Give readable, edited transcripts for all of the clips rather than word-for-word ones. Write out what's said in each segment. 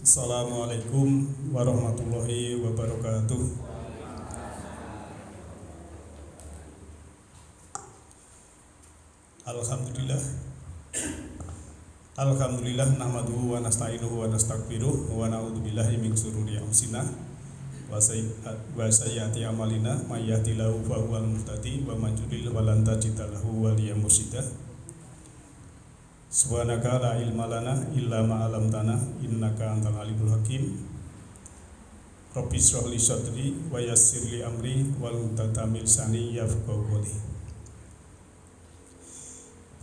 Assalamualaikum warahmatullahi wabarakatuh. Alhamdulillah. Alhamdulillah nahmaduhu wa nasta'inuhu wa nastaghfiruh wa na'udzu billahi min syururi anfusina wa sayyiati a'malina may yahdihillahu fa huwal muhtadi wa may yudlil falan tajida lahu waliyyan mursyida. Subhanaka la ilma lana illa ma 'allamtana innaka antal alimul hakim. Rabbi shrah li sadri wa yassir li amri wahlul 'uqdatam min lisani yafqahu qawli.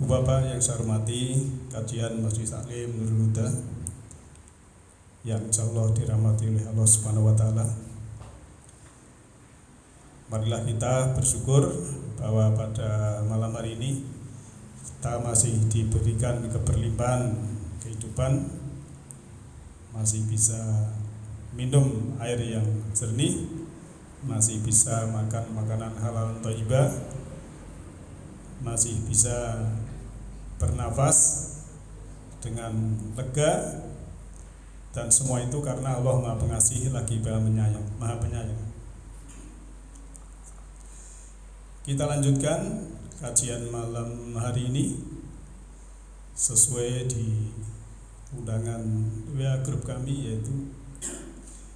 Bapak yang saya hormati, kajian Masjid Taklim Nurul Huda yang insyaallah dirahmati oleh Allah Subhanahu wa taala. Marilah kita bersyukur bahwa pada malam hari ini kita masih diberikan keberlimpahan kehidupan, masih bisa minum air yang jernih, masih bisa makan makanan halal thayyibah, masih bisa bernafas dengan lega, dan semua itu karena Allah Maha Pengasih lagi Maha Penyayang. Kita lanjutkan kajian malam hari ini sesuai di undangan WA grup kami, yaitu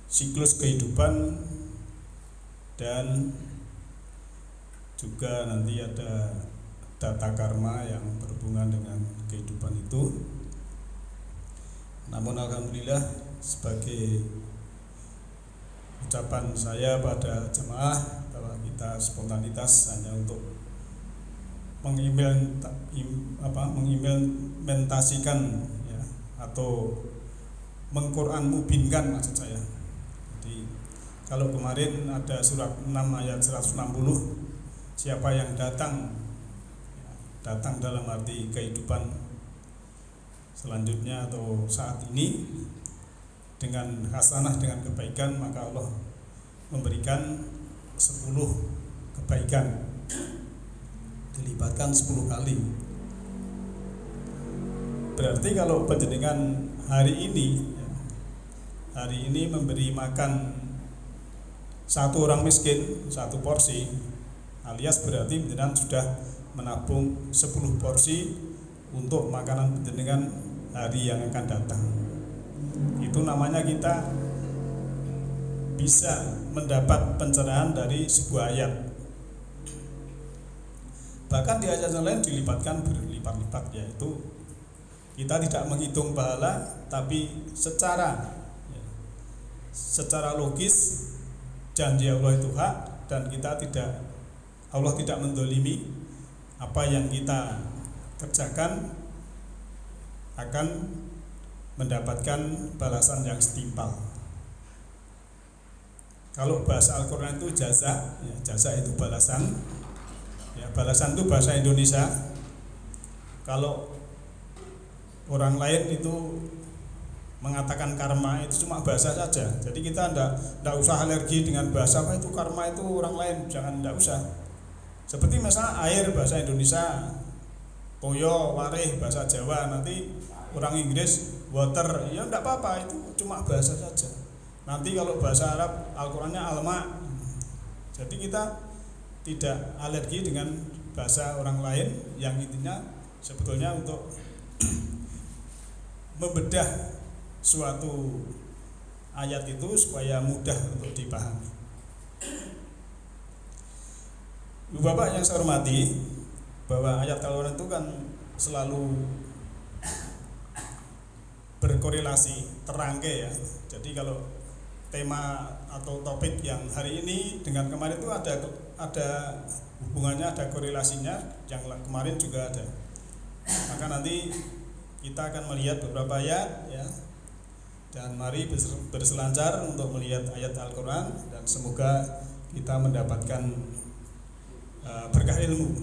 siklus kehidupan, dan juga nanti ada data karma yang berhubungan dengan kehidupan itu. Namun alhamdulillah, sebagai ucapan saya pada jemaah bahwa kita spontanitas hanya untuk mengimplementasikan ya, atau mengquran mubinkan maksud saya. Jadi kalau kemarin ada surat 6 ayat 160, siapa yang datang dalam arti kehidupan selanjutnya atau saat ini dengan hasanah, dengan kebaikan, maka Allah memberikan 10 kebaikan, dilibatkan 10 kali. Berarti kalau panjenengan hari ini memberi makan satu orang miskin satu porsi, alias berarti panjenengan sudah menabung 10 porsi untuk makanan panjenengan hari yang akan datang. Itu namanya kita bisa mendapat pencerahan dari sebuah ayat. Bahkan di ayat yang lain dilibatkan berlipat-lipat, yaitu kita tidak menghitung pahala, tapi secara logis janji Allah itu hak, dan Allah tidak mendolimi. Apa yang kita kerjakan akan mendapatkan balasan yang setimpal. Kalau bahasa Al-Quran itu jaza, ya, jaza itu balasan. Ya, balasan itu bahasa Indonesia. Kalau orang lain itu mengatakan karma, itu cuma bahasa saja. Jadi kita tidak usah alergi dengan bahasa apa itu karma, itu orang lain, tidak usah. Seperti misalnya air bahasa Indonesia, toyo, warih bahasa Jawa, nanti orang Inggris water, ya tidak apa-apa, itu cuma bahasa saja. Nanti kalau bahasa Arab Al-Qurannya alma. Jadi kita tidak alergi dengan bahasa orang lain, yang intinya sebetulnya untuk membedah suatu ayat itu supaya mudah untuk dipahami. Bapak yang saya hormati, bahwa ayat Al-Quran itu kan selalu berkorelasi, terangkai ya. Jadi kalau tema atau topik yang hari ini dengan kemarin itu ada hubungannya, ada korelasinya, yang kemarin juga ada. Maka nanti kita akan melihat beberapa ayat ya, dan mari berselancar untuk melihat ayat Al-Quran, dan semoga kita mendapatkan berkah ilmu.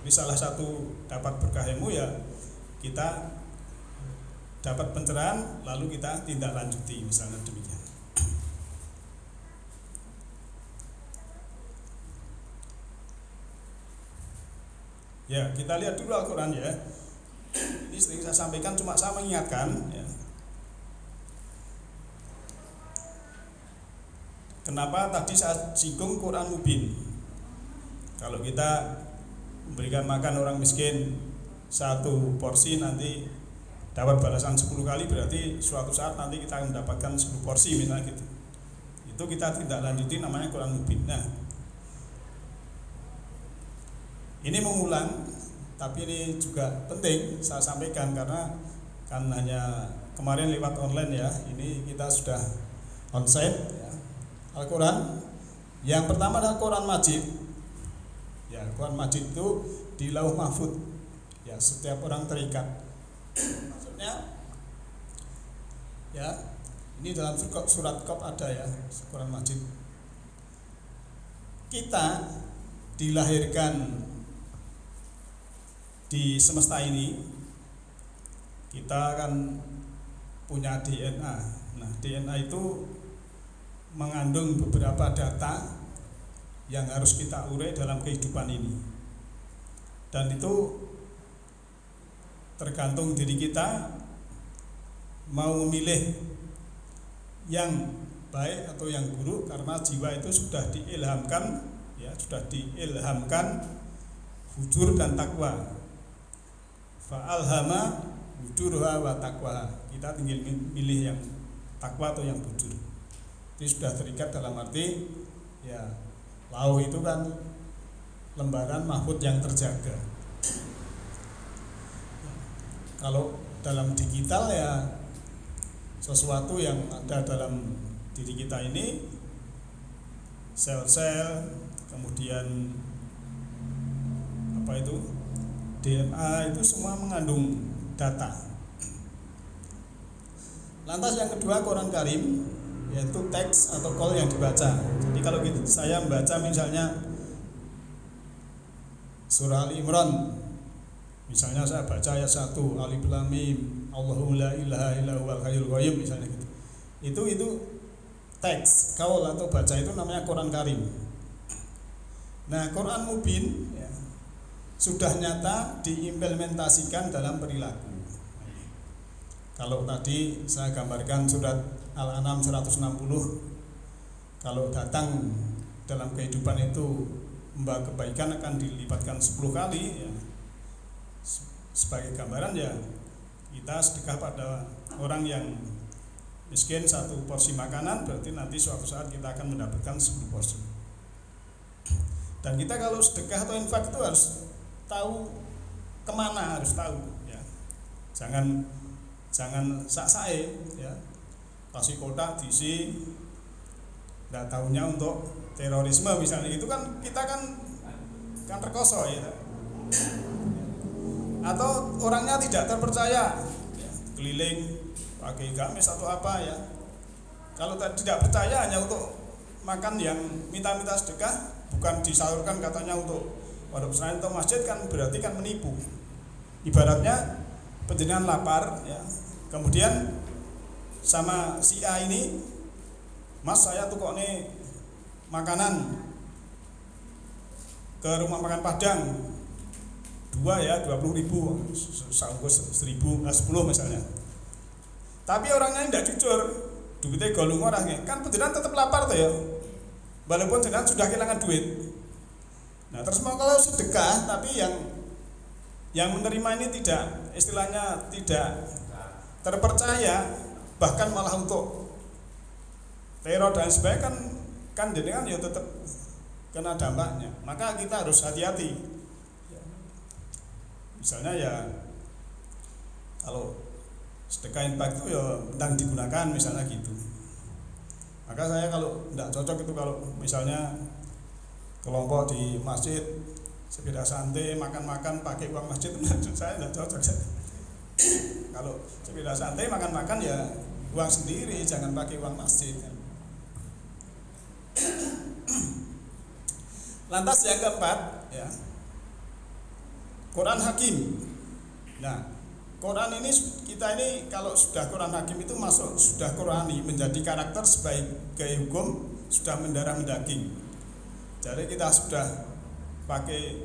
Jadi salah satu dapat berkah ilmu ya kita dapat pencerahan, lalu kita tindak lanjuti, misalnya demikian. Ya, kita lihat dulu Al-Quran ya. Ini sering saya sampaikan, cuma saya mengingatkan ya. Kenapa tadi saya singgung Quran Mubin? Kalau kita memberikan makan orang miskin satu porsi nanti dapat balasan 10 kali, berarti suatu saat nanti kita akan mendapatkan 10 porsi misalnya gitu. Itu kita tidak lanjuti, namanya Quran Mubin. Nah, ini mengulang, tapi ini juga penting saya sampaikan karena kan hanya kemarin lewat online ya, ini kita sudah onsite ya. Al-Quran yang pertama adalah Quran Majid ya. Quran Majid itu di Lauh Mahfud ya, setiap orang terikat. Maksudnya ya, ini dalam surat Qaf ada ya, Quran Majid. Kita dilahirkan di semesta ini, kita akan punya DNA. Nah, DNA itu mengandung beberapa data yang harus kita urai dalam kehidupan ini, dan itu tergantung diri kita mau memilih yang baik atau yang buruk, karena jiwa itu sudah diilhamkan ya, sudah diilhamkan fujur dan takwa. Fa'alhama fujurha wa takwa. Kita tinggal milih yang takwa atau yang fujur. Itu sudah terikat dalam arti ya, lauh itu kan lembaran mahfud yang terjaga. Kalau dalam digital ya, sesuatu yang ada dalam diri kita ini, sel-sel, kemudian apa itu, DNA, itu semua mengandung data. Lantas yang kedua Quran Karim, yaitu teks atau qol yang dibaca. Jadi kalau saya membaca misalnya surah Ali Imran, misalnya saya baca ayat 1, Alif Lam Mim, Allahu la ilaha illa huwal hayyul qayyum misalnya gitu. Itu teks, qaul atau baca, itu namanya Quran Karim. Nah, Quran Mubin ya, sudah nyata diimplementasikan dalam perilaku. Kalau tadi saya gambarkan surat Al-An'am 160, kalau datang dalam kehidupan itu membawa kebaikan akan dilipatkan 10 kali ya. Sebagai gambaran ya, kita sedekah pada orang yang miskin satu porsi makanan, berarti nanti suatu saat kita akan mendapatkan 10 porsi. Dan kita kalau sedekah atau infak itu harus tahu kemana, harus tahu ya. Jangan sak-sae ya, kasih kotak diisi, nggak tahunya untuk terorisme misalnya, itu kan kita kan terkoso ya. Atau orangnya tidak terpercaya ya, keliling pakai gamis atau apa ya, kalau tidak percaya hanya untuk makan yang minta-minta sedekah, bukan disalurkan katanya untuk pondok pesantren atau masjid, kan berarti kan menipu. Ibaratnya penjenengan lapar ya, kemudian sama si A ini, Mas saya tuh kok nih makanan ke rumah makan Padang 2 ya, 20.000, sanggus 1000, 10 misalnya. Tapi orangnya tidak jujur, duitnya golong orangnya, kan penjenengan tetap lapar tuh ya, walaupun jenengan sudah kehilangan duit. Nah, terus mau kalau sedekah tapi yang menerima ini tidak, istilahnya tidak terpercaya, bahkan malah untuk teror dan sebagainya, kan jenengan ya tetap kena dampaknya. Maka kita harus hati-hati. Misalnya ya, kalau sedekah infak itu ya tentang digunakan misalnya gitu. Maka saya kalau tidak cocok itu, kalau misalnya kelompok di masjid sepeda santai makan-makan pakai uang masjid, saya tidak cocok. Kalau sepeda santai makan-makan ya uang sendiri, jangan pakai uang masjid. Lantas yang keempat ya, Quran Hakim. Nah, Quran ini kita ini kalau sudah Quran Hakim itu masuk sudah Qurani, menjadi karakter sebagai hukum, sudah mendarah mendaging. Jadi kita sudah pakai,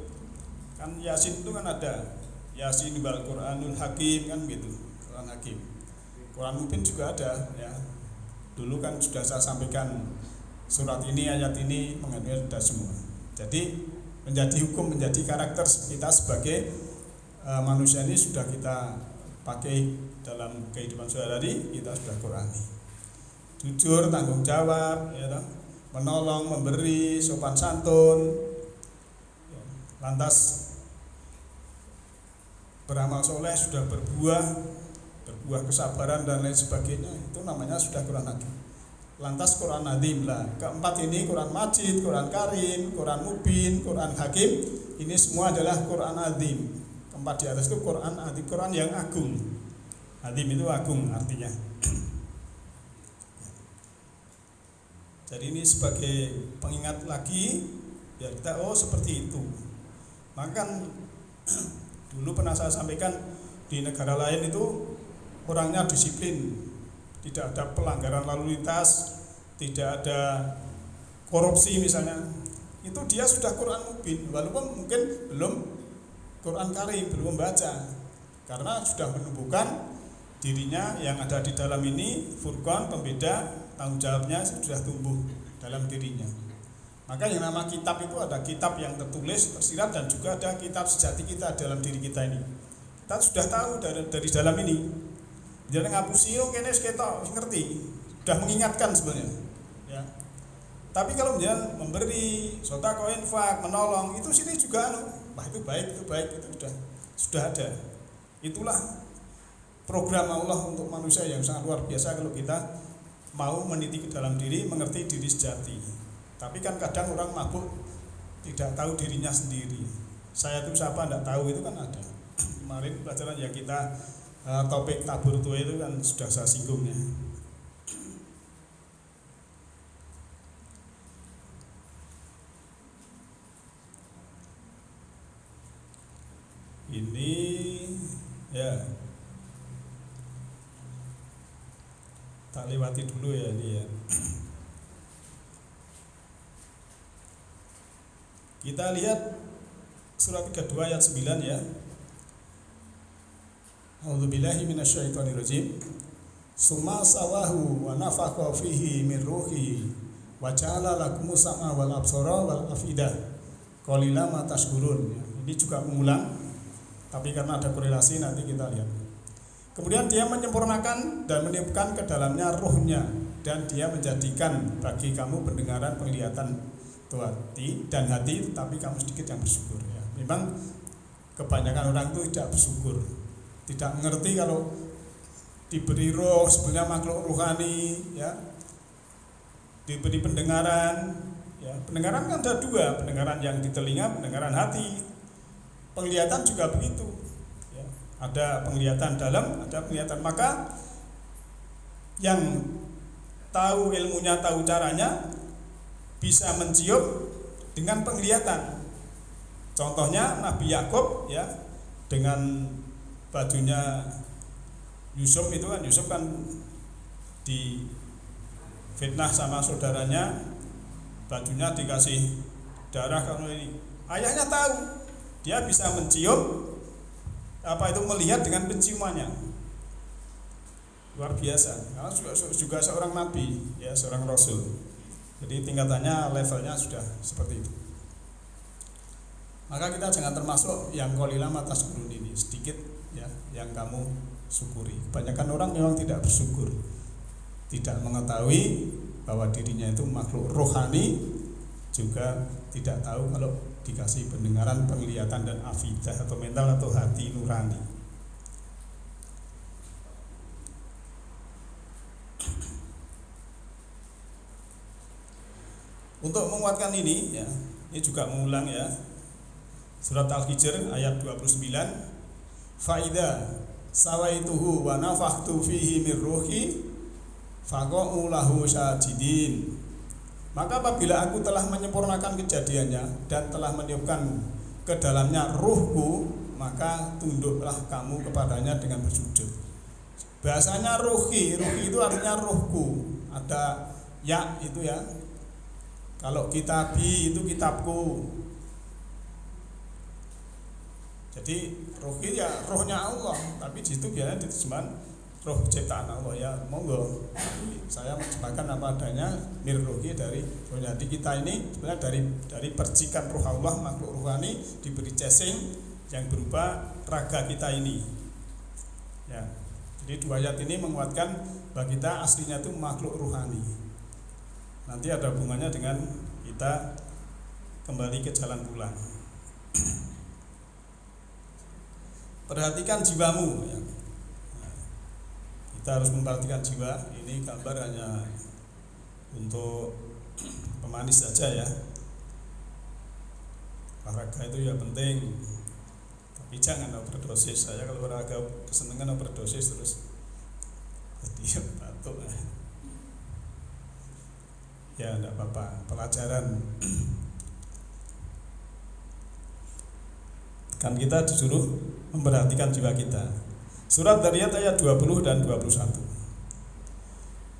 kan Yasin itu kan ada Yasin wal Quranul Hakim kan gitu, Quran Hakim. Quran Mubin juga ada ya. Dulu kan sudah saya sampaikan surat ini, ayat ini mengandung sudah semua. Jadi menjadi hukum, menjadi karakter kita sebagai manusia ini sudah kita pakai dalam kehidupan sehari-hari, kita sudah Qurani. Jujur, tanggung jawab, ya, menolong, memberi, sopan santun, ya, lantas beramal soleh, sudah berbuah kesabaran dan lain sebagainya, itu namanya sudah Quran Hakim. Lantas Quran Azim lah. Keempat ini Quran Majid, Quran Karim, Quran Mubin, Quran Hakim, ini semua adalah Quran Azim. Keempat di atas itu Quran Azim, Quran yang agung. Azim itu agung artinya. Jadi ini sebagai pengingat lagi, ya kita seperti itu. Maka dulu pernah saya sampaikan di negara lain itu orangnya disiplin, tidak ada pelanggaran lalu lintas, tidak ada korupsi misalnya. Itu dia sudah Quran Mubin, walaupun mungkin belum Quran Karim, belum membaca, karena sudah menumbuhkan dirinya yang ada di dalam ini, Furqan, pembeda, tanggung jawabnya sudah tumbuh dalam dirinya. Maka yang nama kitab itu ada kitab yang tertulis, tersirat, dan juga ada kitab sejati kita dalam diri kita ini. Kita sudah tahu dari dalam ini. Jangan ngapusi kene wis ketok, wis ngerti. Sudah mengingatkan sebenarnya. Ya. Tapi kalau jangan memberi, sedekah, infak, menolong, itu sini juga wah itu baik, itu sudah ada. Itulah program Allah untuk manusia yang sangat luar biasa kalau kita mau meniti ke dalam diri, mengerti diri sejati. Tapi kan kadang orang mabuk tidak tahu dirinya sendiri. Saya itu siapa tidak tahu, itu kan ada. Kemarin pelajaran ya kita topik tabur tua itu kan sudah saya singgung ya. Ini ya tak lewati dulu ya ini ya. Kita lihat surat 32 ayat 9 ya. A'udzubillahi minasyaitonirrajim. Summa sawahu wa nafakha fihi min ruhi wa ja'ala lakumus sam'a wal absara wal afidah. Qalila ma tashkurun. Ini juga mengulang, tapi karena ada korelasi nanti kita lihat. Kemudian dia menyempurnakan dan meniupkan ke dalamnya ruhnya, dan dia menjadikan bagi kamu pendengaran, penglihatan, hati dan hati, tetapi kamu sedikit yang bersyukur ya. Memang kebanyakan orang itu tidak bersyukur, tidak mengerti kalau diberi roh sebenarnya makhluk rohani ya, diberi pendengaran ya. Pendengaran kan ada dua, pendengaran yang di telinga, pendengaran hati. Penglihatan juga begitu ya. Ada penglihatan dalam, ada penglihatan. Maka yang tahu ilmunya, tahu caranya, bisa mencium dengan penglihatan. Contohnya Nabi Yakub ya, dengan bajunya Yusuf itu kan, Yusuf kan di fitnah sama saudaranya, bajunya dikasih darah kalau ini. Ayahnya tahu, dia bisa mencium melihat dengan penciumannya. Luar biasa. Karena juga seorang nabi ya, seorang rasul. Jadi tingkatannya, levelnya sudah seperti itu. Maka kita jangan termasuk yang qalila ma tashkurun ini, sedikit ya yang kamu syukuri. Kebanyakan orang memang tidak bersyukur, tidak mengetahui bahwa dirinya itu makhluk rohani, juga tidak tahu kalau dikasih pendengaran, penglihatan, dan afidah atau mental atau hati nurani. Untuk menguatkan ini ya, ini juga mengulang ya. Surat Al-Hijr ayat 29. Faida sawaituhu wa nafakhtu fihi min ruhi faqa'u lahu sajidin. Maka apabila aku telah menyempurnakan kejadiannya dan telah meniupkan ke dalamnya ruhku, maka tunduklah kamu kepadanya dengan bersujud. Bahasanya ruhi itu artinya ruhku. Ada ya itu ya. Kalau kitabi itu kitabku. Jadi ruhi ya rohnya Allah, tapi di situ biasanya diterjemahkan roh ciptaan Allah ya monggo. Saya menciptakan apa adanya mirrohi dari roh hati kita ini sebenarnya dari percikan roh Allah, makhluk rohani diberi casing yang berupa raga kita ini. Ya. Jadi dua ayat ini menguatkan bahwa kita aslinya itu makhluk rohani. Nanti ada hubungannya dengan kita kembali ke jalan pulang. Perhatikan jiwamu. Ya. Kita harus memperhatikan jiwa. Ini gambar hanya untuk pemanis saja ya. Olahraga itu ya penting, tapi jangan overdosis. Saya kalau olahraga kesenangan overdosis terus jadi batuk. Ya enggak apa-apa, pelajaran. Kan kita disuruh memperhatikan jiwa kita. Surat Dariyat ayat 20 dan 21.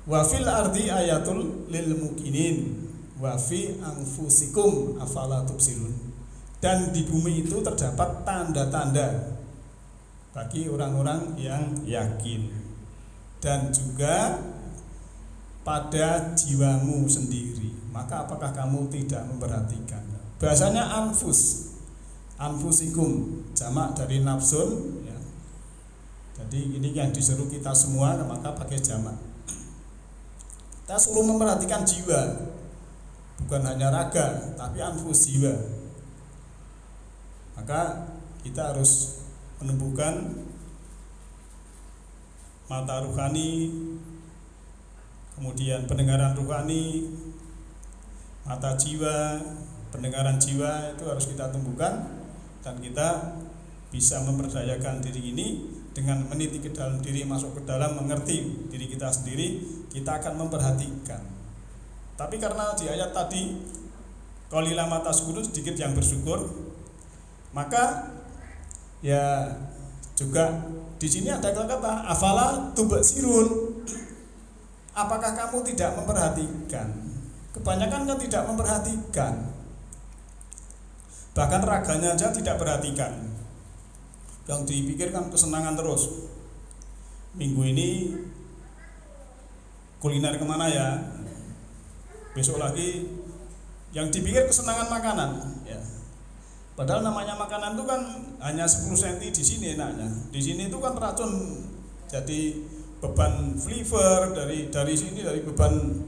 Wa fil ardi ayatul lil mukinin wa fi anfusikum afala tubsirun. Dan di bumi itu terdapat tanda-tanda bagi orang-orang yang yakin, dan juga pada jiwamu sendiri. Maka apakah kamu tidak memperhatikan? Bahasanya anfusikum, jamak dari nafsun ya. Jadi ini yang disuruh kita semua, maka pakai jamak. Kita suruh memperhatikan jiwa, bukan hanya raga, tapi anfus jiwa. Maka kita harus menumbuhkan mata rohani, kemudian pendengaran rohani, mata jiwa, pendengaran jiwa itu harus kita tumbuhkan, dan kita bisa memperdayakan diri ini dengan meniti ke dalam diri, masuk ke dalam, mengerti diri kita sendiri. Kita akan memperhatikan. Tapi karena di ayat tadi qalila ma tashkurun, sedikit yang bersyukur, maka ya juga di sini ada kata afala tubsirun. Apakah kamu tidak memperhatikan? Kebanyakan kan tidak memperhatikan. Bahkan raganya aja tidak perhatikan. Yang dipikirkan kesenangan terus. Minggu ini kuliner kemana ya? Besok lagi yang dipikir kesenangan makanan ya. Padahal namanya makanan itu kan hanya 10 cm di sini enaknya. Di sini itu kan racun, jadi beban liver dari sini, dari beban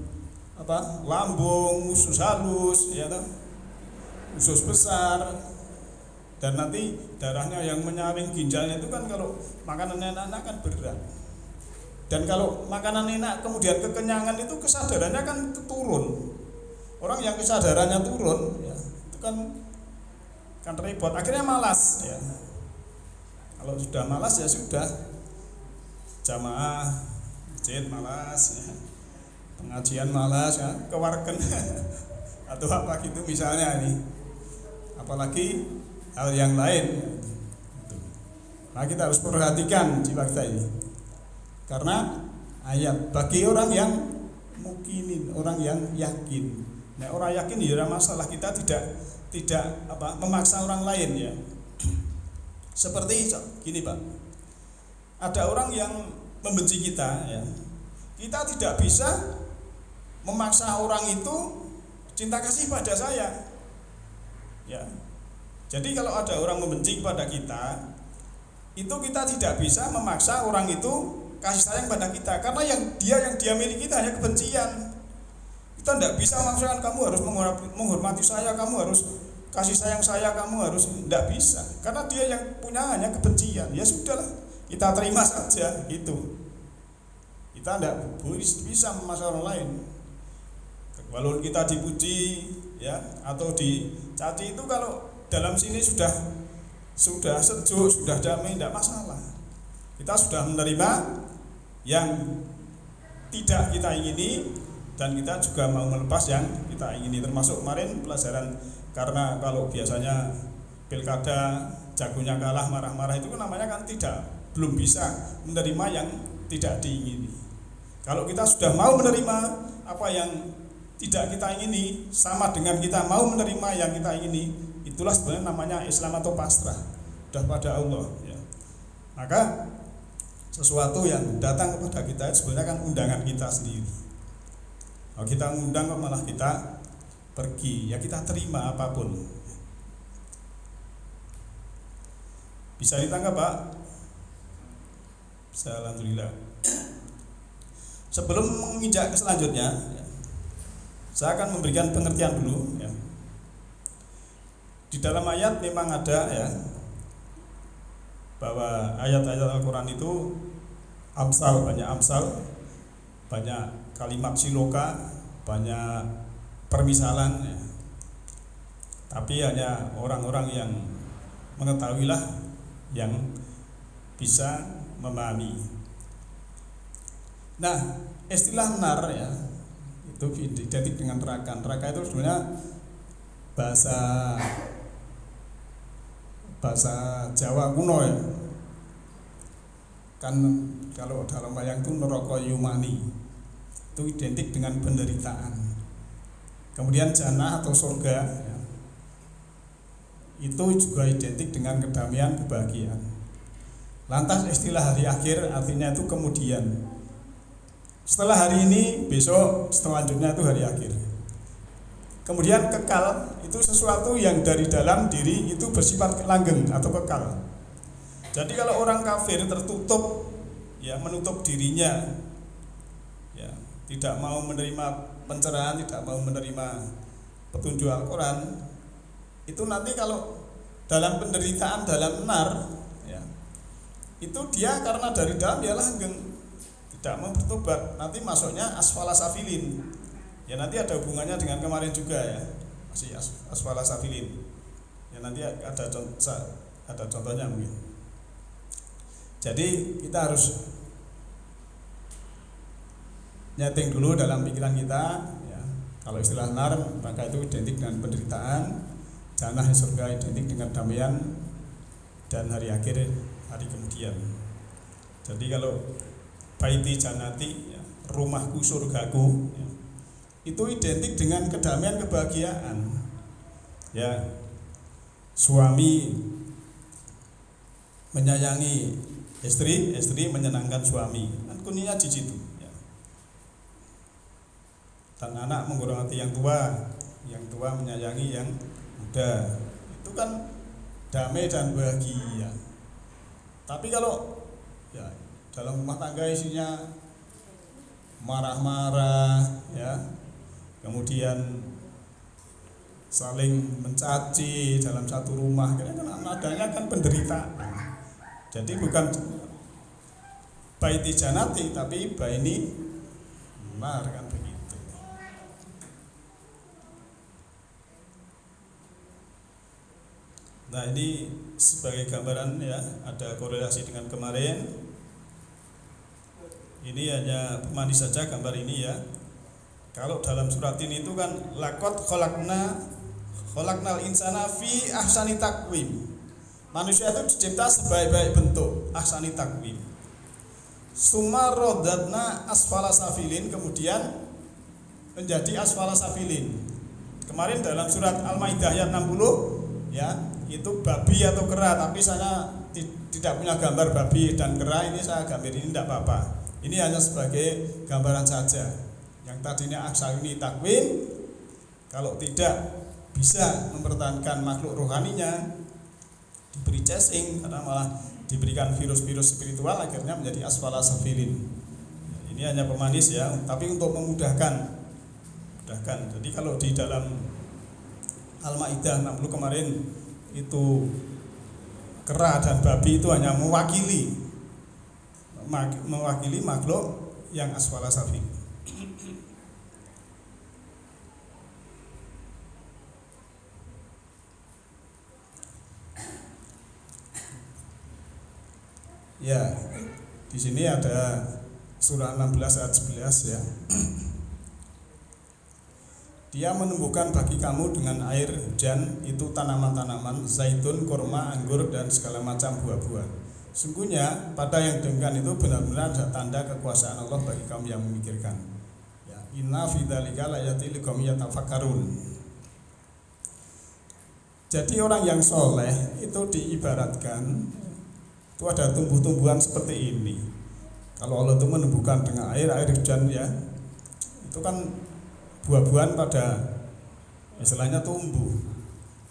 apa? Lambung, usus halus, ya kan? Usus besar, dan nanti darahnya yang menyaring ginjalnya itu kan kalau makanan enak kan berat. Dan kalau makanan enak kemudian kekenyangan itu kesadarannya kan turun. Orang yang kesadarannya turun ya, itu kan repot, akhirnya malas ya. Kalau sudah malas ya sudah, jamaah masjid malas ya, pengajian malas ya, kewarken atau apa gitu misalnya ini, apalagi hal yang lain. Nah kita harus perhatikan jiwa kita ini, karena ayat bagi orang yang mukinin, orang yang yakin. Nah orang yakin ya masalah, kita tidak memaksa orang lain ya. Seperti gini Pak, ada orang yang membenci kita ya, kita tidak bisa memaksa orang itu cinta kasih pada saya ya. Jadi kalau ada orang membenci kepada kita, itu kita tidak bisa memaksa orang itu kasih sayang pada kita, karena yang dia miliki kita hanya kebencian. Kita tidak bisa memaksakan kamu harus menghormati saya, kamu harus kasih sayang saya, kamu harus, tidak bisa, karena dia yang punya hanya kebencian. Ya sudahlah, kita terima saja itu. Kita tidak bisa memaksa orang lain. Walaupun kita dipuji ya atau dicaci, itu kalau dalam sini sudah sejuk, sudah damai, tidak masalah. Kita sudah menerima yang tidak kita ingini, dan kita juga mau melepas yang kita ingini. Termasuk kemarin pelajaran, karena kalau biasanya pilkada jagonya kalah marah-marah, itu kan namanya kan belum bisa menerima yang tidak diingini. Kalau kita sudah mau menerima apa yang tidak kita ingini, sama dengan kita mau menerima yang kita ingini, itulah sebenarnya namanya Islam atau pasrah, sudah pada Allah ya. Maka sesuatu yang datang kepada kita sebenarnya kan undangan kita sendiri. Kalau kita ngundang kok malah kita pergi, ya kita terima apapun. Bisa ditangkap Pak? Bisa, alhamdulillah. Sebelum menginjak ke selanjutnya, saya akan memberikan pengertian dulu. Ya. Di dalam ayat memang ada ya bahwa ayat-ayat Al-Quran itu amsal, banyak kalimat siloka, banyak permisalan ya. Tapi hanya orang-orang yang mengetahuilah yang bisa memahami. Nah, istilah nar ya itu identik dengan neraka. Neraka itu sebenarnya bahasa Jawa kuno ya. Kan kalau dalam wayang itu neraka yumani itu identik dengan penderitaan. Kemudian jannah atau surga ya, itu juga identik dengan kedamaian, kebahagiaan. Lantas istilah hari akhir artinya itu kemudian. Setelah hari ini, besok selanjutnya itu hari akhir. Kemudian kekal itu sesuatu yang dari dalam diri itu bersifat langgeng atau kekal. Jadi kalau orang kafir tertutup ya, menutup dirinya ya, tidak mau menerima pencerahan, tidak mau menerima petunjuk Al-Quran, itu nanti kalau dalam penderitaan, dalam nar ya, itu dia karena dari dalam dia langgeng, tidak mau bertobat, nanti masuknya asfala safilin. Ya nanti ada hubungannya dengan kemarin juga ya, masih asfala safilin. Ya nanti ada contohnya mungkin. Jadi kita harus nyeting dulu dalam pikiran kita ya. Kalau istilah nar maka itu identik dengan penderitaan, jannah surga identik dengan damaian, dan hari akhir hari kemudian. Jadi kalau baiti jannati ya, rumahku surgaku ya, itu identik dengan kedamaian, kebahagiaan ya. Suami menyayangi istri, istri menyenangkan suami, kan kuningnya di situ ya. Dan anak menghormati yang tua menyayangi yang muda, itu kan damai dan bahagia. Tapi kalau ya dalam rumah tangga isinya marah-marah ya, kemudian saling mencaci dalam satu rumah, kan nadanya kan penderitaan. Jadi bukan baiti janati tapi baini nar, kan begitu. Nah ini sebagai gambaran ya, ada korelasi dengan kemarin. Ini hanya pemanis saja gambar ini ya. Kalau dalam surat ini itu kan laqad khalaqnal insana fi ahsani taqwim. Manusia itu dicipta sebaik-baik bentuk, ahsani taqwim. Summa radadna asfala safilin, kemudian menjadi asfala safilin. Kemarin dalam surat Al-Maidah ayat 60 ya, itu babi atau kera, tapi saya tidak punya gambar babi dan kera, ini saya gambar ini tidak apa-apa. Ini hanya sebagai gambaran saja. Yang tadinya ahsani taqwim, kalau tidak bisa mempertahankan makhluk rohaninya, diberi chasing karena malah diberikan virus-virus spiritual, akhirnya menjadi asfala safilin. Ini hanya pemanis ya, tapi untuk memudahkan. Jadi kalau di dalam Al-Maidah 60 kemarin itu kera dan babi itu hanya mewakili makhluk yang asfala safilin. Ya, di sini ada surah 16 ayat 11 ya. Dia menumbuhkan bagi kamu dengan air hujan itu tanaman-tanaman, zaitun, kurma, anggur, dan segala macam buah-buah. Sungguhnya pada yang demikian itu benar-benar ada tanda kekuasaan Allah bagi kamu yang memikirkan. Ya, inna fi dzalika layatil liqaumin yatafakkarun. Jadi orang yang soleh itu diibaratkan itu ada tumbuh-tumbuhan seperti ini. Kalau Allah itu menumbuhkan dengan air hujan ya, itu kan buah-buahan pada istilahnya tumbuh.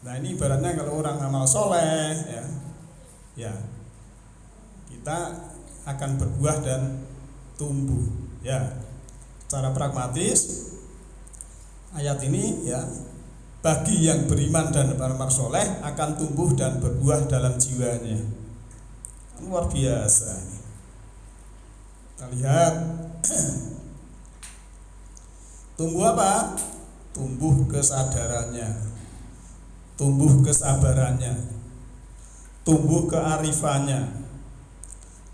Nah ini ibaratnya kalau orang amal soleh ya kita akan berbuah dan tumbuh ya. Secara pragmatis ayat ini ya, bagi yang beriman dan beramal soleh akan tumbuh dan berbuah dalam jiwanya. Luar biasa. Kita lihat tumbuh apa? Tumbuh kesadarannya, tumbuh kesabarannya, tumbuh kearifannya,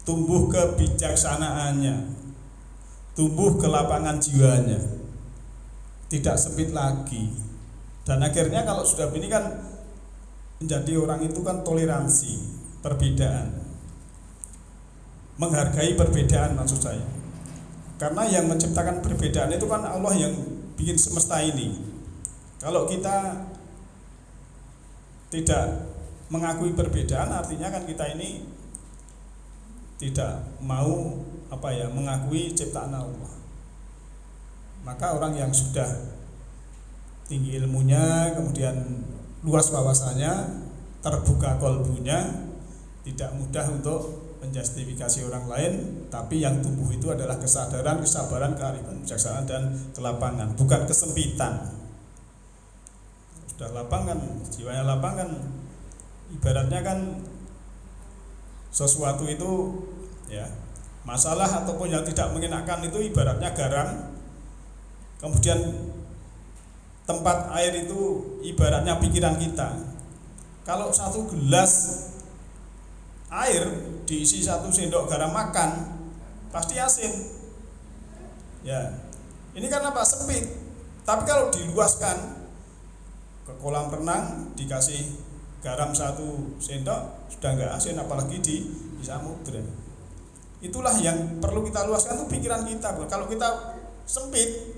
tumbuh kebijaksanaannya, tumbuh kelapangan jiwanya, tidak sempit lagi. Dan akhirnya kalau sudah begini kan menjadi orang itu kan toleransi perbedaan, menghargai perbedaan maksud saya. Karena yang menciptakan perbedaan itu kan Allah yang bikin semesta ini. Kalau kita tidak mengakui perbedaan, artinya kan kita ini tidak mau mengakui ciptaan Allah. Maka orang yang sudah tinggi ilmunya, kemudian luas wawasannya, terbuka kolbunya, tidak mudah untuk menjustifikasi orang lain, tapi yang tumbuh itu adalah kesadaran, kesabaran, kearifan, kebijaksanaan dan kelapangan, bukan kesempitan. Sudah lapangan, jiwanya lapangan, ibaratnya kan sesuatu itu ya, masalah ataupun yang tidak mengenakan itu ibaratnya garam, kemudian tempat air itu ibaratnya pikiran kita. Kalau satu gelas air diisi 1 sendok garam makan, pasti asin ya. Ini kan apa? Sempit. Tapi kalau diluaskan ke kolam renang, dikasih garam 1 sendok, sudah enggak asin, apalagi di samudra. Itulah yang perlu kita luaskan, itu pikiran kita. Kalau kita sempit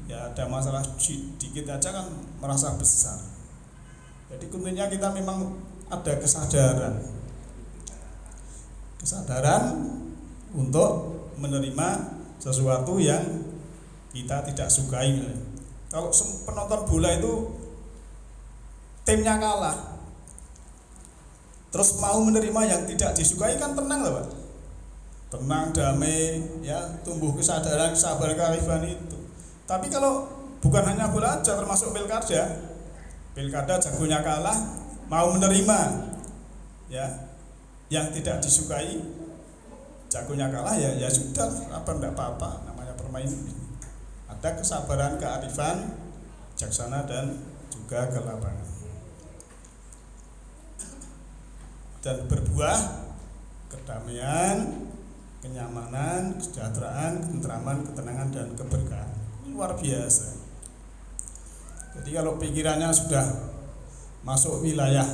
ya, ada masalah sedikit aja kan merasa besar. Jadi kuncinya kita memang ada kesadaran untuk menerima sesuatu yang kita tidak sukai. Kalau penonton bola itu timnya kalah, terus mau menerima yang tidak disukai, kan tenang lah Pak, tenang, damai ya, tumbuh kesadaran, kesabaran, kearifan itu. Tapi kalau bukan hanya bola aja, termasuk pilkada jagonya kalah, mau menerima ya yang tidak disukai, jagonya kalah ya sudah, enggak apa-apa, namanya permainan. Ada kesabaran, kearifan, bijaksana dan juga kelapangan. Dan berbuah kedamaian, kenyamanan, kesejahteraan, ketentraman, ketenangan dan keberkahan. Luar biasa. Jadi kalau pikirannya sudah masuk wilayah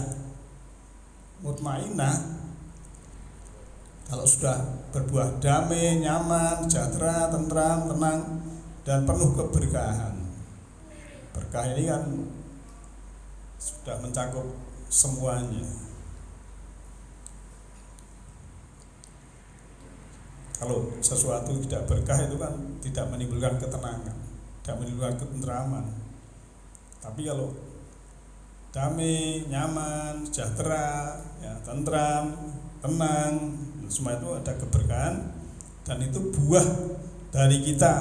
mutmainnah, kalau sudah berbuah damai, nyaman, sejahtera, tentram, tenang dan penuh keberkahan. Berkah ini kan sudah mencakup semuanya. Kalau sesuatu tidak berkah itu kan tidak menimbulkan ketenangan, tidak menimbulkan ketentraman. Tapi kalau damai, nyaman, sejahtera, ya, tentram, tenang, semua itu ada keberkahan, dan itu buah dari kita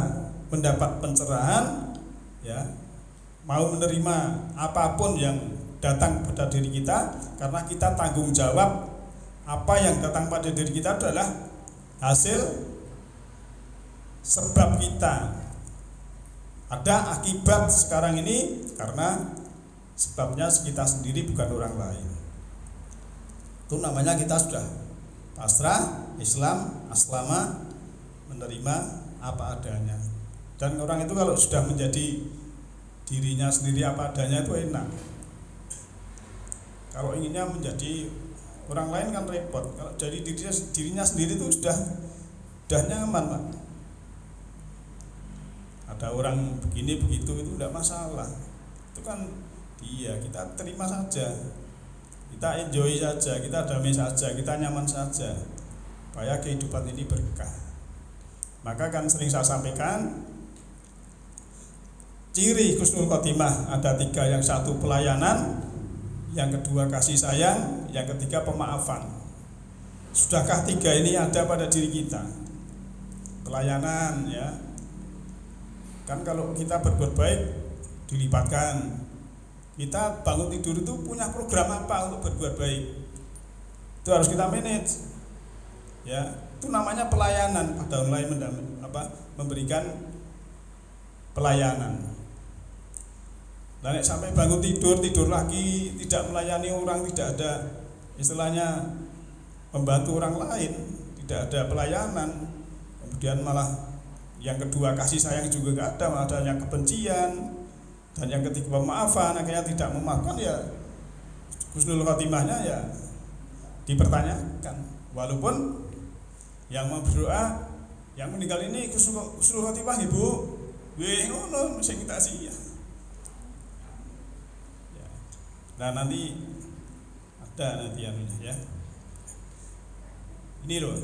mendapat pencerahan ya, mau menerima apapun yang datang pada diri kita, karena kita tanggung jawab apa yang datang pada diri kita adalah hasil sebab kita. Ada akibat sekarang ini karena sebabnya kita sendiri, bukan orang lain. Itu namanya kita sudah pasrah, Islam, aslama, menerima apa adanya. Dan orang itu kalau sudah menjadi dirinya sendiri apa adanya itu enak. Kalau inginnya menjadi orang lain kan repot. Kalau jadi dirinya sendiri itu sudah nyaman Pak. Ada orang begini begitu itu tidak masalah. Itu kan dia, kita terima saja, kita enjoy saja, kita damai saja, kita nyaman saja, supaya kehidupan ini berkah. Maka kan sering saya sampaikan, ciri husnul khotimah ada 3. Yang satu pelayanan, yang kedua kasih sayang, yang ketiga pemaafan. Sudahkah 3 ini ada pada diri kita? Pelayanan, ya. Kan kalau kita berbuat baik dilipatkan. Kita bangun tidur itu punya program apa untuk berbuat baik? Itu harus kita manage. Ya, itu namanya pelayanan. Pada mulai memberikan pelayanan. Dan sampai bangun tidur lagi, tidak melayani orang, tidak ada istilahnya membantu orang lain, tidak ada pelayanan. Kemudian malah yang kedua kasih sayang juga gak ada, malah ada yang kebencian. Dan yang ketiga pemaafan, akhirnya tidak memaafkan, ya husnul khotimahnya ya dipertanyakan. Walaupun yang mau berdoa, yang meninggal ini husnul khotimah ibu, ngono sing kita sih ya. Nah nanti ada anunya ya. Ini loh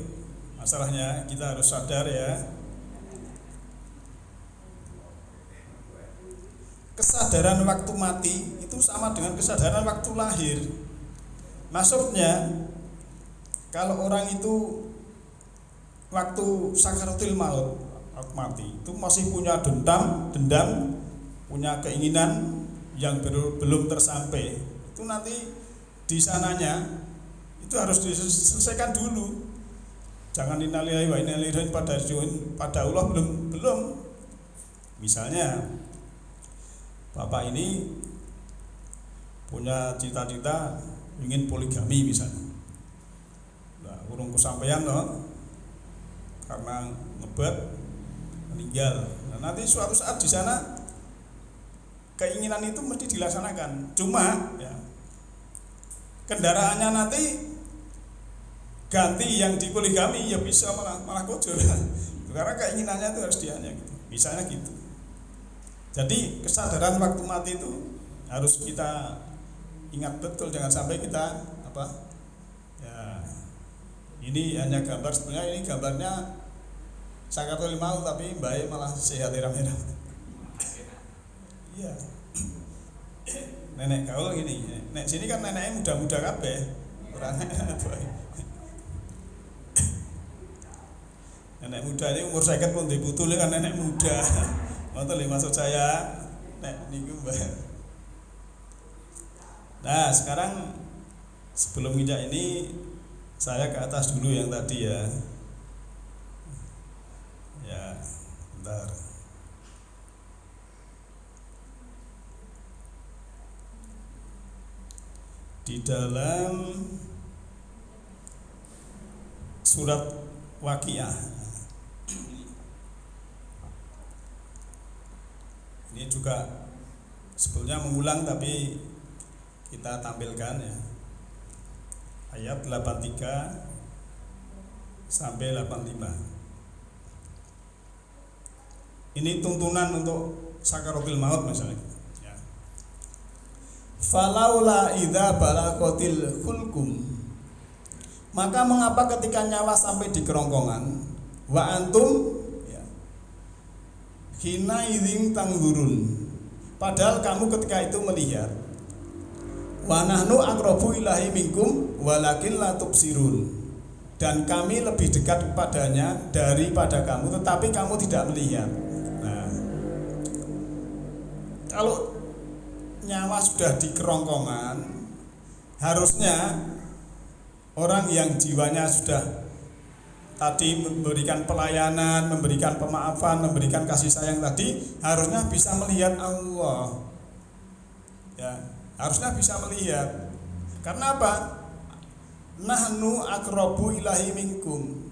masalahnya, kita harus sadar ya. Kesadaran waktu mati itu sama dengan kesadaran waktu lahir. Maksudnya kalau orang itu waktu sakaratul maut, mati itu masih punya dendam, punya keinginan yang belum tersampai, itu nanti di sananya itu harus diselesaikan dulu. Jangan innalillahi wa inna ilaihi raji'un pada Allah belum. Misalnya bapak ini punya cita-cita ingin poligami misalnya. Nah, urung kesampaian loh, karena ngebet meninggal. Nah, nanti suatu saat di sana keinginan itu mesti dilaksanakan. Cuma ya, kendaraannya nanti ganti yang di poligami ya bisa malah kocor. Karena keinginannya itu harus dianya gitu. Misalnya gitu. Jadi kesadaran waktu mati itu harus kita ingat betul, jangan sampai kita ya, ini hanya gambar, sebenarnya ini gambarnya sakaratul maut tapi baik malah sehat iram-iram. Iya. Nenek gaul gini, nek sini kan neneknya muda-muda kabeh. Ora nenek muda ini umur 50 pun dibutule kan nenek muda. Ngoten lho maksud saya, nek niku Mbak. Nah, sekarang sebelum nginjak ini saya ke atas dulu yang tadi ya. Ya, bentar. Di dalam surat Waqiah, ini juga sebetulnya mengulang tapi kita tampilkan ya, ayat 83 sampai 85. Ini tuntunan untuk sakaratul maut misalnya. Falaula idza balaqatil hulkum, maka mengapa ketika nyawa sampai di kerongkongan, wa antum ya, hina idzin tangzurun, padahal kamu ketika itu melihat, wa nahnu aqrabu ilahi minkum walakin la tubsirun, dan kami lebih dekat kepadanya daripada kamu tetapi kamu tidak melihat. Nah, kalau nyawa sudah di kerongkongan, harusnya orang yang jiwanya sudah tadi memberikan pelayanan, memberikan pemaafan, memberikan kasih sayang tadi, harusnya bisa melihat Allah. Ya, harusnya bisa melihat. Karena apa? Nahnu aqrabu ilahi minkum.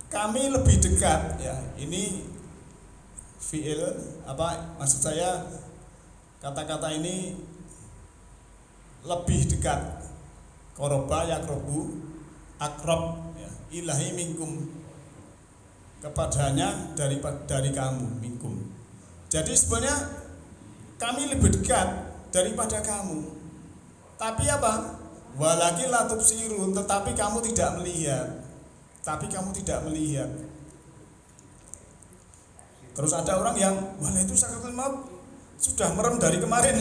Kami lebih dekat ya. Ini fi'il maksud saya, kata-kata ini lebih dekat, qoroba yaqrobu akrob ya, ilahi minkum, kepadanya dari kamu, minkum. Jadi sebenarnya kami lebih dekat daripada kamu, tapi apa? Walakin la tubsirun, tetapi kamu tidak melihat. Terus ada orang yang wah itu sakaratul maut sudah merem dari kemarin.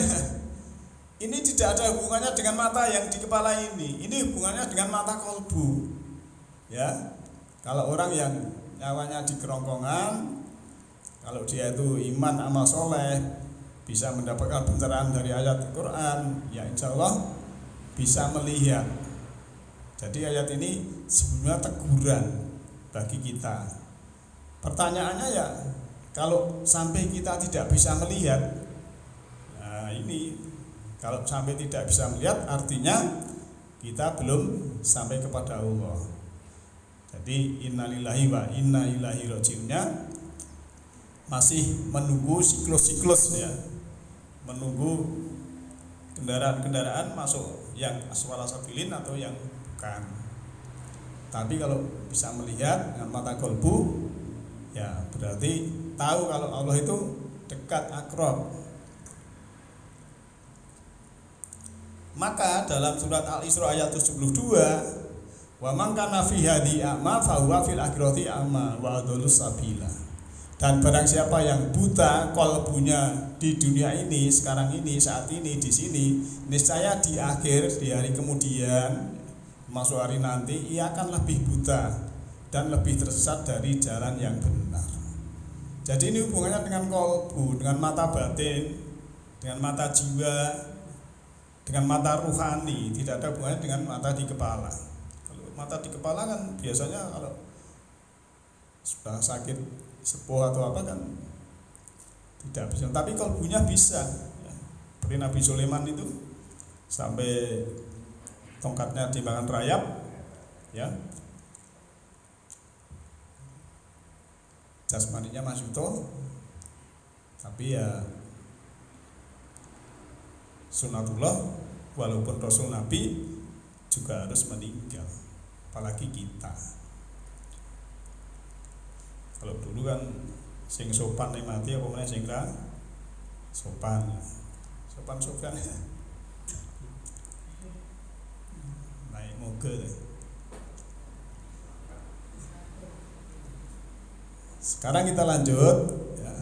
Ini tidak ada hubungannya dengan mata yang di kepala ini hubungannya dengan mata kolbu. Ya, kalau orang yang nyawanya di kerongkongan, kalau dia itu iman amal soleh, bisa mendapatkan pencerahan dari ayat Al-Quran, ya insya Allah bisa melihat. Jadi ayat ini sebenarnya teguran bagi kita. Pertanyaannya ya, kalau sampai kita tidak bisa melihat, nah ini kalau sampai tidak bisa melihat artinya kita belum sampai kepada Allah. Jadi innalillahi wa inna ilaihi raji'unnya masih menunggu siklus ya, menunggu kendaraan-kendaraan masuk yang asfala sabilin atau yang bukan. Tapi kalau bisa melihat dengan mata kolbu, ya berarti tahu kalau Allah itu dekat, akrab. Maka dalam surat Al-Isra ayat 72, wa man kana fi hadhi a'ma fa huwa fil akhirati a'ma wa adallus sabila. Dan barang siapa yang buta kolbunya di dunia ini, sekarang ini, saat ini, di sini, niscaya di akhir, di hari kemudian, masuk hari nanti, ia akan lebih buta dan lebih tersesat dari jalan yang benar. Jadi ini hubungannya dengan kolbu, dengan mata batin, dengan mata jiwa, dengan mata ruhani, tidak ada hubungannya dengan mata di kepala. Kalau mata di kepala kan biasanya kalau sudah sakit sepuh atau apa kan tidak bisa, tapi kolbunya bisa ya. Seperti Nabi Sulaiman itu sampai tongkatnya dimakan rayap ya, jasmaninya masih utuh, tapi ya sunatullah, walaupun Rasul Nabi juga harus meninggal, apalagi kita. Kalau dulu kan sing sopan nek mati apa meneh sing ra sopan. Sopan ya. Naik moga. Sekarang kita lanjut ya.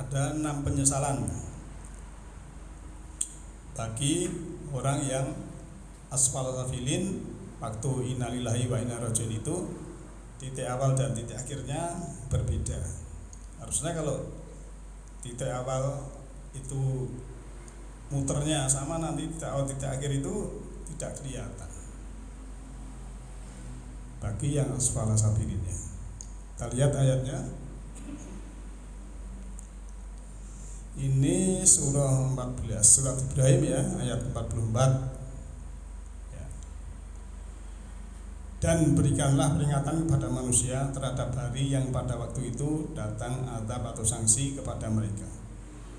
Ada 6 penyesalan bagi orang yang asfal safilin waktu innalillahi wa inna rajiun itu titik awal dan titik akhirnya berbeda. Harusnya kalau titik awal itu muternya sama, nanti titik awal titik akhir itu tidak kelihatan bagi yang asfal safilinnya. Kita lihat ayatnya. Ini surah 14, surat Ibrahim ya, ayat 44 ya. Dan berikanlah peringatan kepada manusia terhadap hari yang pada waktu itu datang azab atau sanksi kepada mereka.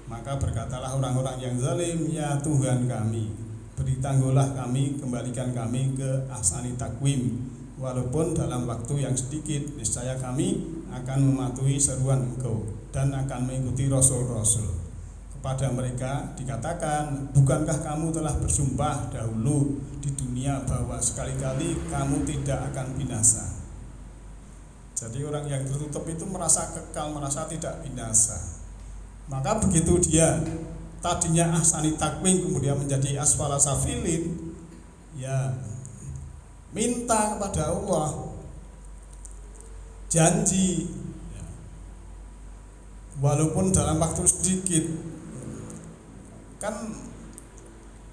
Maka berkatalah orang-orang yang zalim, ya Tuhan kami, beri tangguhlah kami, kembalikan kami ke ahsani takwim, walaupun dalam waktu yang sedikit, niscaya kami akan mematuhi seruan Engkau dan akan mengikuti rasul-rasul. Kepada mereka dikatakan, bukankah kamu telah bersumpah dahulu di dunia bahwa sekali-kali kamu tidak akan binasa. Jadi orang yang tertutup itu merasa kekal, merasa tidak binasa. Maka begitu dia tadinya ahsani takwim kemudian menjadi asfala safilin, ya minta kepada Allah, janji ya, walaupun dalam waktu sedikit. Kan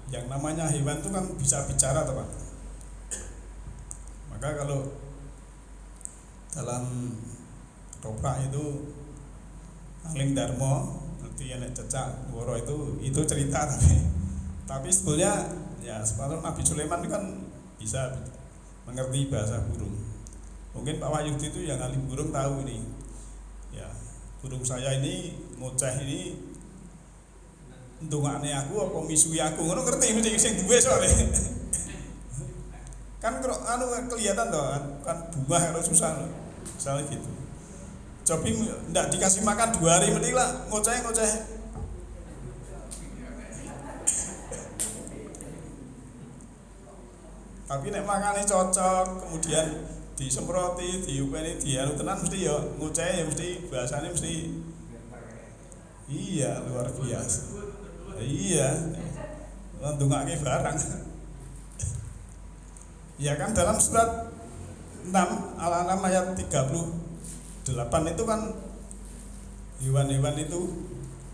yang namanya hewan itu kan bisa bicara teman. Maka kalau dalam toprak itu Aling Darmo nanti yang cecak woro itu cerita, tapi sebetulnya ya sebetulnya Nabi Sulaiman kan bisa mengerti bahasa burung. Mungkin Pak Wahyudi itu yang ahli burung tahu ini ya, burung saya ini ngoceh ini ndongakne aku apa misui aku, ngono ngerti mesti sing duwe soalé. Kan kelihatan toh kan bunga harus susah loh. Misalnya gitu. Cobi ndak dikasih makan 2 hari mending lah ngoceh. Tapi nek makane cocok, kemudian disemproti, diupeni, dianu tenan mesti ya ngoceh ya mesti bahasane mesti iya luar biasa. Iya. Ndongake barang. Ya kan dalam surat 6 Al-An'am ayat 38 itu kan hewan-hewan itu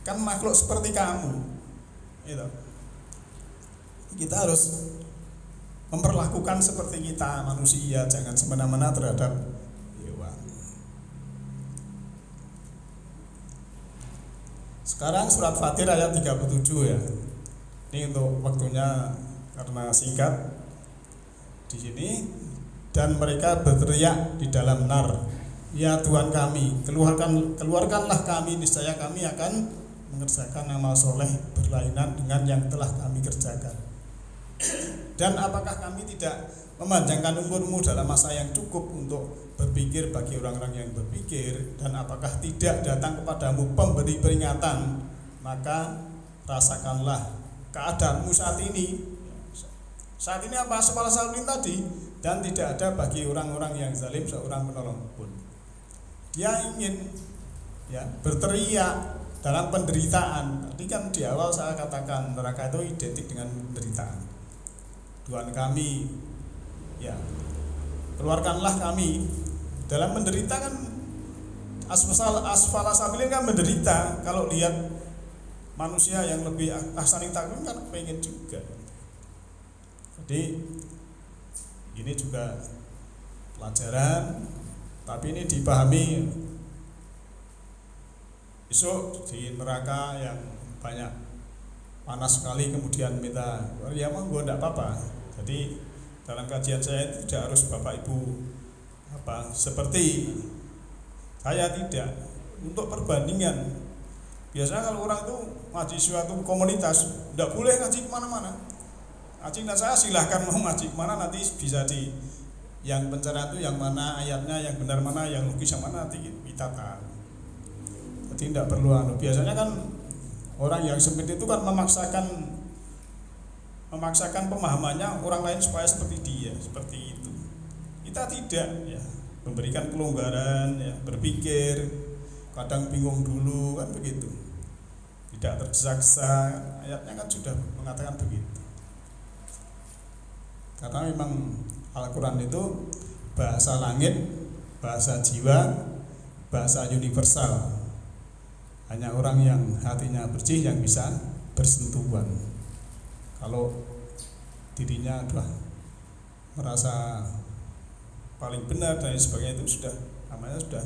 kan makhluk seperti kamu. Gitu. Kita harus memperlakukan seperti kita manusia, jangan semena-mena terhadap hewan. Sekarang surat Fatir ayat 37 ya. Ini untuk waktunya karena singkat di sini. Dan mereka berteriak di dalam nar, ya Tuhan kami, keluarkanlah kami, niscaya kami akan mengerjakan amal soleh berlainan dengan yang telah kami kerjakan. Dan apakah kami tidak memanjangkan umurmu dalam masa yang cukup untuk berpikir bagi orang-orang yang berpikir? Dan apakah tidak datang kepadamu pemberi peringatan? Maka rasakanlah keadaanmu saat ini. Saat ini apa sepalah salurin tadi? Dan tidak ada bagi orang-orang yang zalim seorang penolong pun. Dia ingin ya berteriak dalam penderitaan. Tadi kan di awal saya katakan neraka itu identik dengan penderitaan. Tuhan kami, ya keluarkanlah kami. Dalam menderita kan asfala sabilin kan menderita. Kalau lihat manusia yang lebih ahsani taqwim kan pengen juga. Jadi ini juga pelajaran, tapi ini dipahami besok di neraka yang banyak panas sekali kemudian minta ya monggo enggak apa-apa. Jadi dalam kajian saya tidak harus Bapak Ibu seperti saya tidak, untuk perbandingan. Biasanya kalau orang itu ngaji suatu komunitas enggak boleh ngaji kemana-mana. Ngaji saya silahkan mau ngaji kemana, nanti bisa di yang pencerahan itu yang mana ayatnya, yang benar mana, yang logis yang mana nanti kita tahu. Jadi tidak perlu biasanya kan orang yang sempit itu kan memaksakan pemahamannya orang lain supaya seperti dia, seperti itu. Kita tidak ya, memberikan kelonggaran ya, berpikir, kadang bingung dulu kan begitu. Tidak tergesa-gesa, ayatnya kan sudah mengatakan begitu. Karena memang Al-Quran itu bahasa langit, bahasa jiwa, bahasa universal. Hanya orang yang hatinya bersih yang bisa bersentuhan. Kalau dirinya merasa paling benar dan sebagainya itu sudah namanya sudah,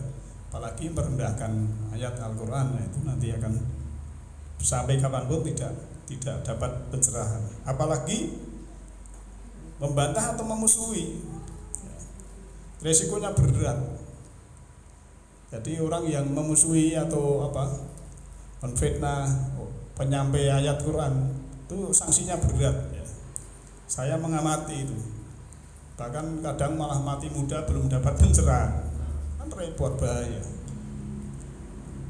apalagi merendahkan ayat Al-Quran, itu nanti akan sampai kapanpun tidak dapat pencerahan. Apalagi membantah atau memusuhi, resikonya berat. Jadi orang yang memusuhi atau menfitnah penyampai ayat Quran itu sanksinya berat ya. Saya mengamati itu, bahkan kadang malah mati muda belum dapat pencerahan, kan repot, bahaya.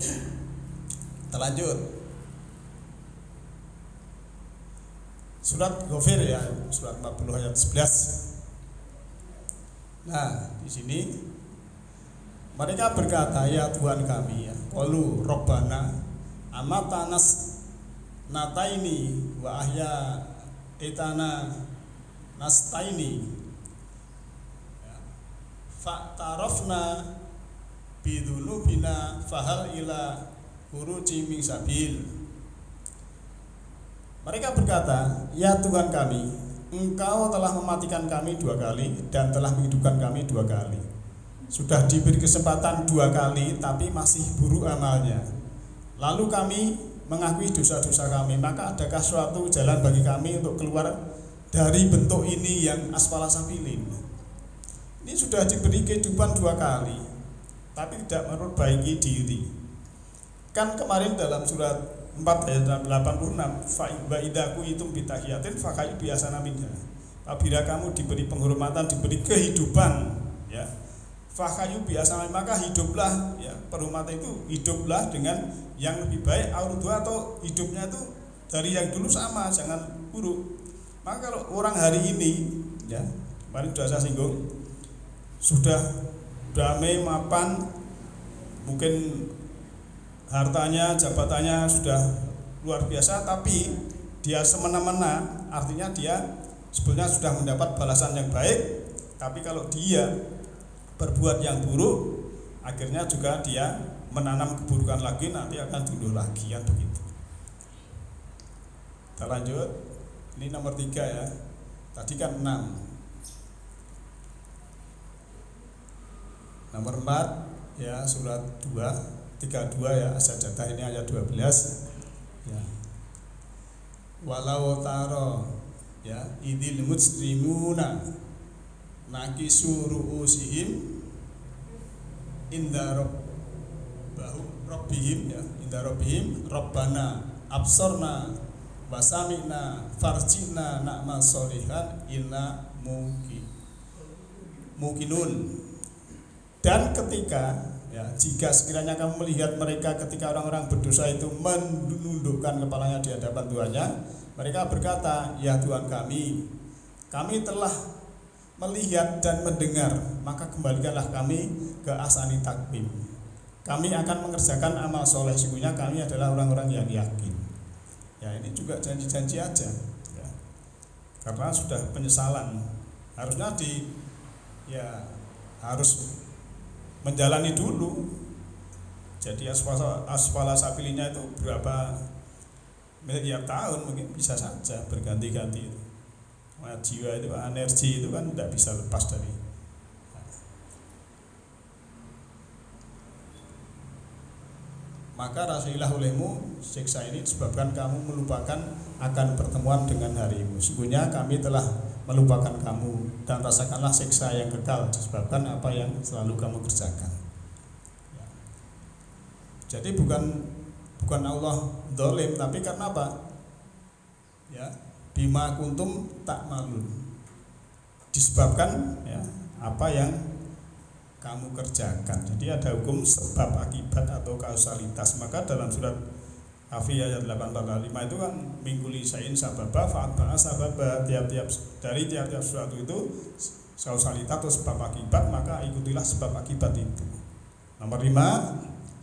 Kita lanjut. Surat Ghafir ya, surat 40 ayat 11. Nah, di sini mereka berkata, ya Tuhan kami ya, qalu Rabbana amatanas nataini wa ahya itana nastaini ya, fa'tarafna bidunubina fahal ila huruji min sabil. Mereka berkata, ya Tuhan kami, Engkau telah mematikan kami 2 kali dan telah menghidupkan kami 2 kali. Sudah diberi kesempatan 2 kali tapi masih buruk amalnya. Lalu kami mengakui dosa-dosa kami, maka adakah suatu jalan bagi kami untuk keluar dari bentuk ini yang asfala safilin? Ini sudah diberi kehidupan 2 kali tapi tidak memperbaiki diri. Kan kemarin dalam surat 4 ayat 86, fa'idhaku itu bitahiyatin fakai biasa namanya. Apabila kamu diberi penghormatan, diberi kehidupan ya, Fakayu biasa, maka hiduplah ya, perumatan itu hiduplah dengan yang lebih baik aurudua, atau hidupnya itu dari yang dulu sama, jangan buruk. Maka kalau orang hari ini ya, kemarin sudah saya singgung, sudah damai mapan, mungkin hartanya, jabatannya sudah luar biasa, tapi dia semena-mena, artinya dia sebetulnya sudah mendapat balasan yang baik. Tapi kalau dia berbuat yang buruk, akhirnya juga dia menanam keburukan lagi, nanti akan tumbuh lagi, kan begitu. Kita lanjut. Ini nomor 3 ya. Tadi kan 6. Nomor 4 ya, surat 32 ya, As-Sajdah ini ayat 12 ya. Walau taro ya idil mujrimuna nakisu ru'usihim inda rabbihim ya, inda rabbihim rabbana absorna wasami'na farjina na'mal sholihan inna muqinun. Dan ketika ya, jika sekiranya kamu melihat mereka ketika orang-orang berdosa itu menundukkan kepalanya di hadapan Tuhannya, mereka berkata, ya Tuhan kami telah melihat dan mendengar, maka kembalikanlah kami ke asani takbim. Kami akan mengerjakan amal soleh, sesungguhnya kami adalah orang-orang yang yakin. Ya, ini juga janji-janji aja ya. Karena sudah penyesalan, harusnya harus menjalani dulu. Jadi asfala safilinya itu berapa miliar tahun, mungkin bisa saja berganti-ganti itu. Jiwa itu, energi itu kan tidak bisa lepas dari. Maka rasilah olehmu siksa ini disebabkan kamu melupakan akan pertemuan dengan harimu. Sesungguhnya kami telah melupakan kamu, dan rasakanlah siksa yang kekal disebabkan apa yang selalu kamu kerjakan. Ya. Jadi bukan Allah dolim, tapi karena apa? Ya, bima kuntum tak malun, disebabkan ya apa yang kamu kerjakan. Jadi ada hukum sebab akibat atau kausalitas. Maka dalam surat Afi ayat 845 itu kan mingkuli sain sababa fa'atba'a sababa, tiap-tiap sesuatu itu kausalitas atau sebab akibat, maka ikutilah sebab akibat itu. Nomor 5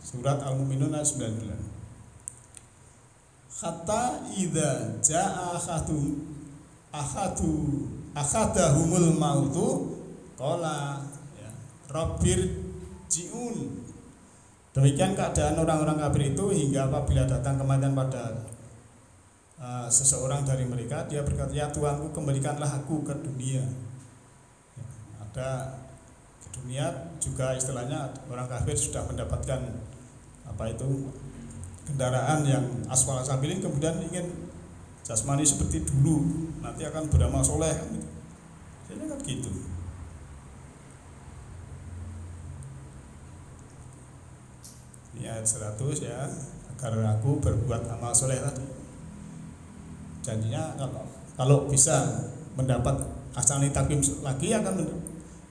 surat Al-Mu'minun ayat 9. Hatta idza jaa akhadahumul mautu qala ya rabbir ji'un. Demikian keadaan orang-orang kafir itu hingga apabila datang kematian pada seseorang dari mereka, dia berkata, ya Tuhanku, kembalikanlah aku ke dunia. Ya, ada ke dunia juga istilahnya orang kafir sudah mendapatkan kendaraan yang asfala sabilin, kemudian ingin jasmani seperti dulu, nanti akan beramal soleh kan gitu. Jadi kan gitu. Ini ayat 100 ya, agar aku berbuat amal soleh tadi. Janjinya kalau bisa mendapat asani takim lagi akan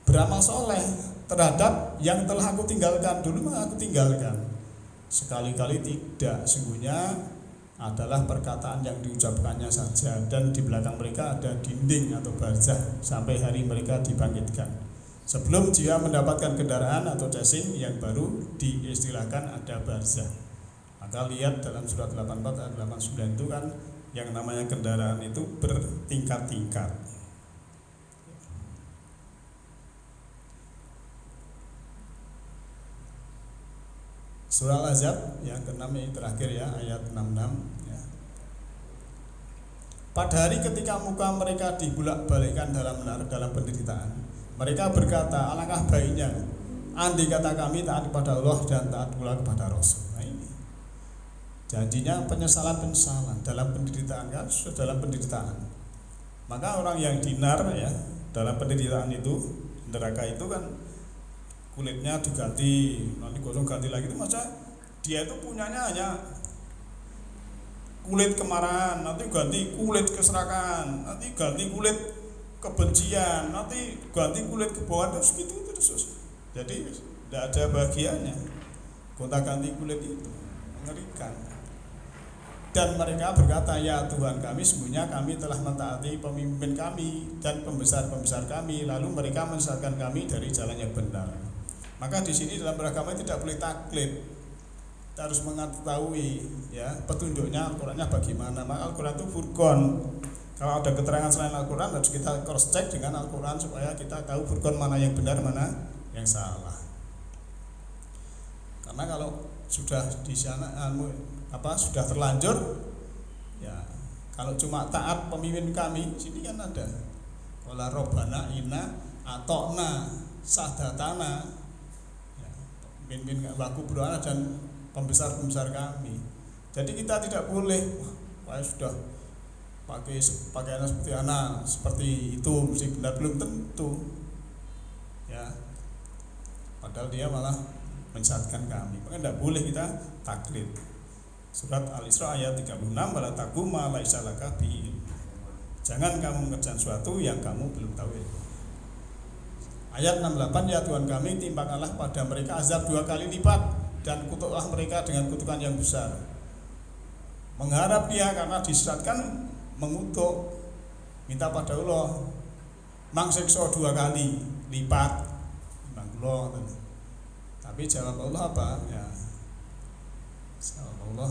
beramal soleh terhadap yang telah aku tinggalkan dulu. Mah aku tinggalkan sekali-kali tidak, sesungguhnya adalah perkataan yang diucapkannya saja, dan di belakang mereka ada dinding atau barzah sampai hari mereka dibangkitkan. Sebelum dia mendapatkan kendaraan atau casing yang baru diistilahkan ada barzah. Maka lihat dalam surat 84 ayat 89 itu kan yang namanya kendaraan itu bertingkat-tingkat. Surah Al-Ahzab yang ke-6 ini terakhir ya, ayat 66 ya. Pada hari ketika muka mereka dibulak-balikkan dalam penderitaan, mereka berkata, alangkah baiknya andai kata kami taat kepada Allah dan taat pula kepada Rasul. Nah ini janjinya penyesalan dalam penderitaan, kan sudah dalam penderitaan. Maka orang yang dinar ya, dalam penderitaan itu, neraka itu kan kulitnya diganti, nanti gosong ganti lagi, itu masa dia itu punyanya hanya kulit kemarahan, nanti ganti kulit keserakahan, nanti ganti kulit kebencian, nanti ganti kulit kebohongan, terus gitu terus Jadi tidak ada bagiannya gonta-ganti kulit itu, mengerikan. Dan mereka berkata, ya Tuhan kami, sesungguhnya kami telah mentaati pemimpin kami dan pembesar-pembesar kami, lalu mereka menyesatkan kami dari jalan yang benar. Maka di sini dalam beragama tidak boleh taklid. Kita harus mengetahui ya petunjuknya Al-Qur'annya bagaimana. Maka Al-Qur'an itu furqan. Kalau ada keterangan selain Al-Qur'an harus kita cross check dengan Al-Qur'an supaya kita tahu furqan mana yang benar, mana yang salah. Karena kalau sudah di sana sudah terlanjur ya, kalau cuma taat pemimpin kami, sini kan ada wala robbana inna atokna sadatana ya, pemimpin waku berana dan pembesar-pembesar kami. Jadi kita tidak boleh sudah pakai pakaian seperti anak seperti itu mesti benar, belum tentu ya, padahal dia malah menyesatkan kami. Maka tidak boleh kita taklid. Surat Al-Isra ayat 36, wala taqu ma laisa laka bi. Jangan kamu mengerjakan sesuatu yang kamu belum tahu. Ayat 68, ya Tuhan kami, timpakanlah pada mereka azab 2 kali lipat dan kutuklah mereka dengan kutukan yang besar. Mengharap dia karena disesatkan mengutuk, minta pada Allah mangsiksa 2 kali lipat Allah. Tapi jawab Allah apa? Allah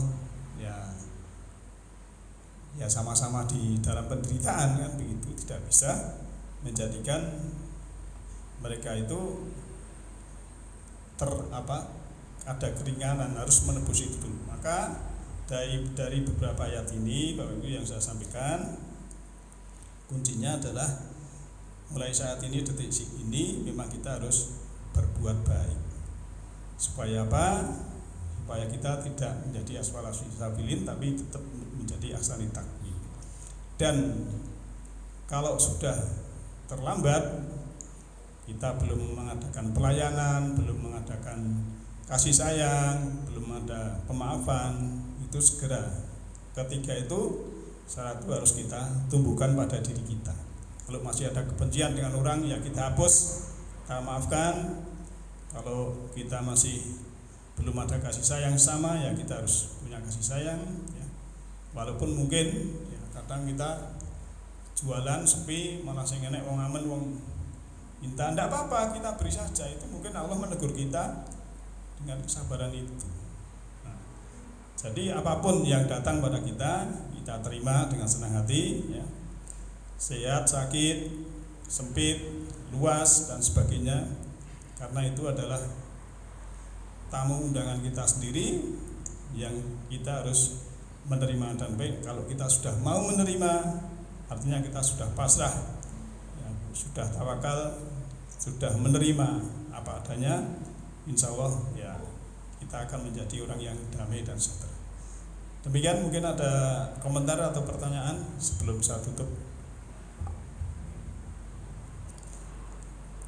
ya sama-sama di dalam penderitaan kan begitu, tidak bisa menjadikan mereka itu ada keringanan, harus menebus itu dulu. Maka dari beberapa ayat ini Bapak Ibu yang saya sampaikan, kuncinya adalah mulai saat ini, detik ini memang kita harus berbuat baik. Supaya apa? Supaya kita tidak menjadi asfalasi sabilin, tapi tetap menjadi ahsani taqwim. Dan kalau sudah terlambat, kita belum mengadakan pelayanan, belum mengadakan kasih sayang, belum ada pemaafan, itu segera ketika itu saat itu harus kita tumbuhkan pada diri kita. Kalau masih ada kebencian dengan orang, ya kita hapus, kita maafkan. Kalau kita masih belum ada kasih sayang sama, ya kita harus punya kasih sayang ya. Walaupun mungkin ya, kadang kita jualan sepi, malah sing enek wong amen wong minta, ndak apa-apa, kita beri saja. Itu mungkin Allah menegur kita dengan kesabaran itu. Nah, jadi apapun yang datang pada kita, kita terima dengan senang hati ya. Sehat, sakit, sempit, luas dan sebagainya. Karena itu adalah tamu undangan kita sendiri yang kita harus menerima dan baik. Kalau kita sudah mau menerima, artinya kita sudah pasrah ya, sudah tawakal, sudah menerima apa adanya, insya Allah ya kita akan menjadi orang yang damai dan sejahtera. Demikian, mungkin ada komentar atau pertanyaan sebelum saya tutup.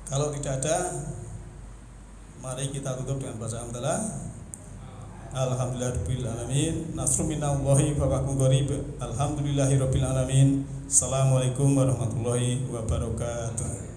Kalau tidak ada, mari kita tutup dengan bacaan hamdalah. Alhamdulillahirabbil alamin, nasrun minallahi wa fathun qarib. Alhamdulillahirabbil alamin. Assalamualaikum warahmatullahi wabarakatuh.